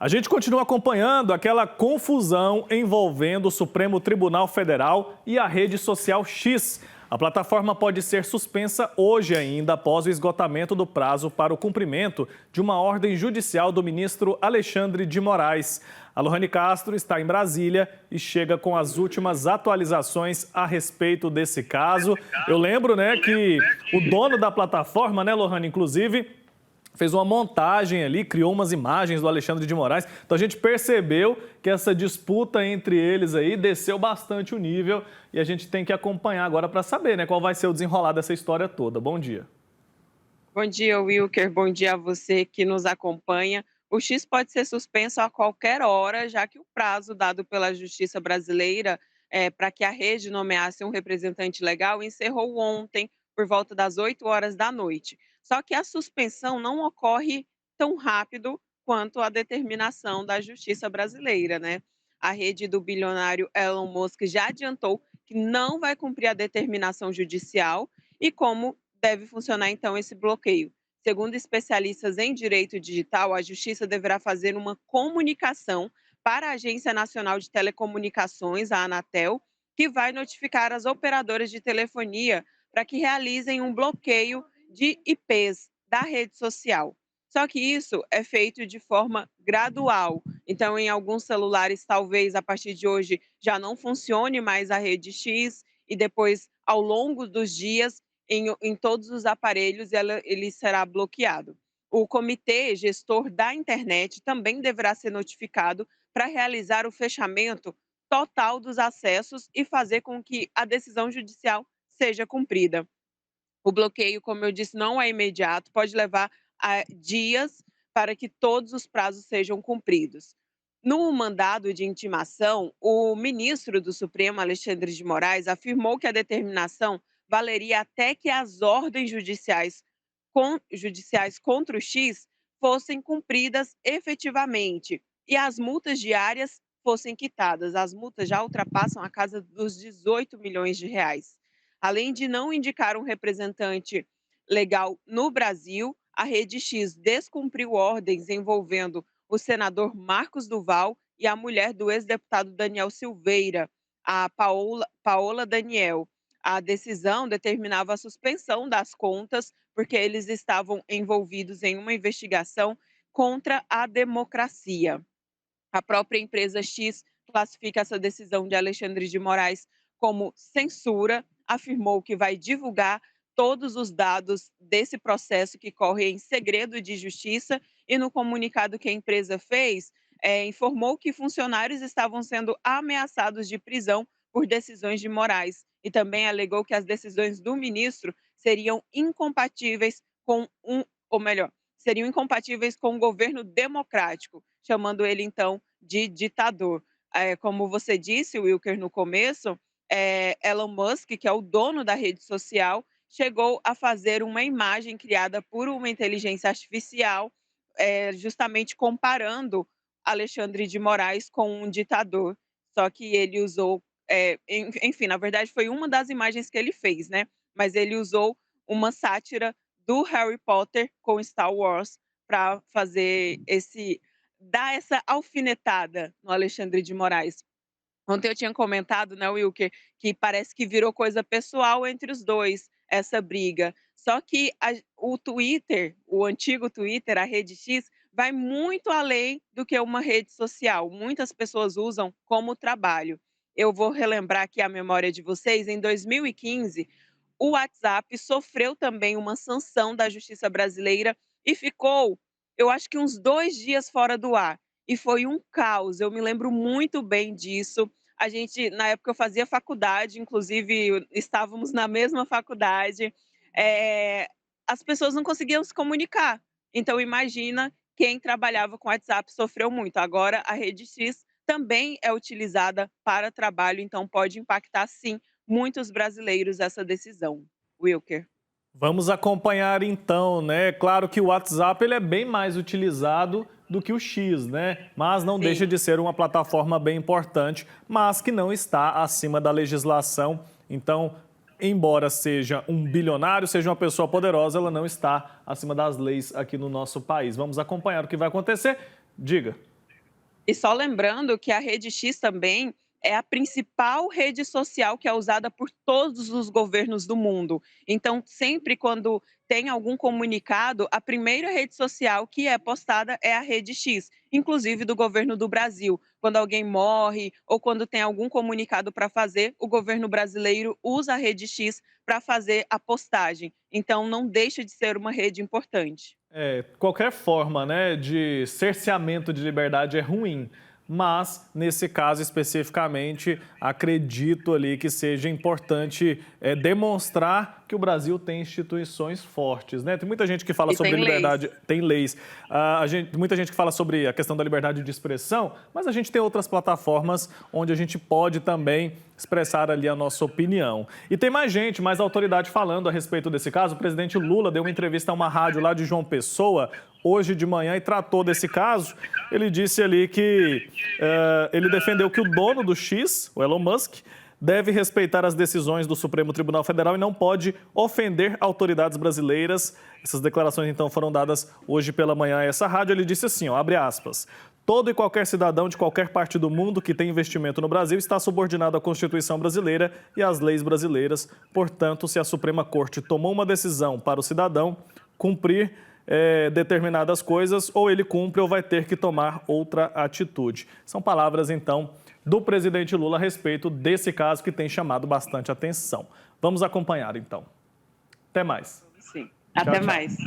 A gente continua acompanhando aquela confusão envolvendo o Supremo Tribunal Federal e a rede social X. A plataforma pode ser suspensa hoje ainda, após o esgotamento do prazo para o cumprimento de uma ordem judicial do ministro Alexandre de Moraes. A Lohane Castro está em Brasília e chega com as últimas atualizações a respeito desse caso. Eu lembro, que o dono da plataforma, Lohane, inclusive, fez uma montagem ali, criou umas imagens do Alexandre de Moraes. Então a gente percebeu que essa disputa entre eles aí desceu bastante o nível e a gente tem que acompanhar agora para saber, qual vai ser o desenrolar dessa história toda. Bom dia. Bom dia, Wilker. Bom dia a você que nos acompanha. O X pode ser suspenso a qualquer hora, já que o prazo dado pela Justiça brasileira para que a rede nomeasse um representante legal encerrou ontem, por volta das 8 horas da noite. Só que a suspensão não ocorre tão rápido quanto a determinação da Justiça brasileira, né? A rede do bilionário Elon Musk já adiantou que não vai cumprir a determinação judicial e como deve funcionar então esse bloqueio. Segundo especialistas em direito digital, a Justiça deverá fazer uma comunicação para a Agência Nacional de Telecomunicações, a Anatel, que vai notificar as operadoras de telefonia para que realizem um bloqueio de IPs da rede social. Só que isso é feito de forma gradual. Então, em alguns celulares, talvez a partir de hoje já não funcione mais a rede X e depois, ao longo dos dias, em todos os aparelhos ele será bloqueado. O comitê gestor da internet também deverá ser notificado para realizar o fechamento total dos acessos e fazer com que a decisão judicial seja cumprida. O bloqueio, como eu disse, não é imediato, pode levar dias para que todos os prazos sejam cumpridos. No mandado de intimação, o ministro do Supremo, Alexandre de Moraes, afirmou que a determinação valeria até que as ordens judiciais contra o X fossem cumpridas efetivamente e as multas diárias fossem quitadas. As multas já ultrapassam a casa dos 18 milhões de reais. Além de não indicar um representante legal no Brasil, a Rede X descumpriu ordens envolvendo o senador Marcos Duval e a mulher do ex-deputado Daniel Silveira, a Paola Daniel. A decisão determinava a suspensão das contas, porque eles estavam envolvidos em uma investigação contra a democracia. A própria empresa X classifica essa decisão de Alexandre de Moraes como censura, afirmou que vai divulgar todos os dados desse processo que corre em segredo de justiça e no comunicado que a empresa fez, informou que funcionários estavam sendo ameaçados de prisão por decisões de Moraes e também alegou que as decisões do ministro seriam incompatíveis ou melhor, seriam incompatíveis com o governo democrático, chamando ele então de ditador. Como você disse, Wilker, no começo, Elon Musk, que é o dono da rede social, chegou a fazer uma imagem criada por uma inteligência artificial, justamente comparando Alexandre de Moraes com um ditador. Só que ele usou, enfim, na verdade foi uma das imagens que ele fez, né? Mas ele usou uma sátira do Harry Potter com Star Wars para fazer dar essa alfinetada no Alexandre de Moraes. Ontem eu tinha comentado, né, Wilker, que parece que virou coisa pessoal entre os dois, essa briga. Só que o Twitter, o antigo Twitter, a rede X, vai muito além do que uma rede social. Muitas pessoas usam como trabalho. Eu vou relembrar aqui a memória de vocês. Em 2015, o WhatsApp sofreu também uma sanção da Justiça brasileira e ficou, eu acho que uns 2 dias fora do ar. E foi um caos, eu me lembro muito bem disso. A gente, na época, eu fazia faculdade, inclusive estávamos na mesma faculdade. Eh, as pessoas não conseguiam se comunicar. Então, imagina quem trabalhava com WhatsApp sofreu muito. Agora, a rede X também é utilizada para trabalho, então pode impactar, sim, muitos brasileiros essa decisão. Wilker. Vamos acompanhar então, Claro que o WhatsApp ele é bem mais utilizado do que o X, Mas não deixa Sim. de ser uma plataforma bem importante, mas que não está acima da legislação. Então, embora seja um bilionário, seja uma pessoa poderosa, ela não está acima das leis aqui no nosso país. Vamos acompanhar o que vai acontecer. Diga. E só lembrando que a Rede X também é a principal rede social que é usada por todos os governos do mundo. Então, sempre quando tem algum comunicado, a primeira rede social que é postada é a Rede X, inclusive do governo do Brasil. Quando alguém morre ou quando tem algum comunicado para fazer, o governo brasileiro usa a Rede X para fazer a postagem. Então, não deixa de ser uma rede importante. Qualquer forma, né, de cerceamento de liberdade é ruim, mas nesse caso especificamente acredito ali que seja importante demonstrar que o Brasil tem instituições fortes, né? Tem muita gente que fala E sobre tem leis. liberdade, tem leis, muita gente que fala sobre a questão da liberdade de expressão, mas a gente tem outras plataformas onde a gente pode também expressar ali a nossa opinião. E tem mais gente, mais autoridade falando a respeito desse caso. O presidente Lula deu uma entrevista a uma rádio lá de João Pessoa hoje de manhã e tratou desse caso. Ele disse ali que ele defendeu que o dono do X, o Elon Musk, deve respeitar as decisões do Supremo Tribunal Federal e não pode ofender autoridades brasileiras. Essas declarações, então, foram dadas hoje pela manhã a essa rádio. Ele disse assim, ó, abre aspas, todo e qualquer cidadão de qualquer parte do mundo que tem investimento no Brasil está subordinado à Constituição brasileira e às leis brasileiras. Portanto, se a Suprema Corte tomou uma decisão para o cidadão cumprir determinadas coisas, ou ele cumpre ou vai ter que tomar outra atitude. São palavras, então, do presidente Lula a respeito desse caso que tem chamado bastante atenção. Vamos acompanhar, então. Até mais. Sim. Tchau, Até tchau. mais.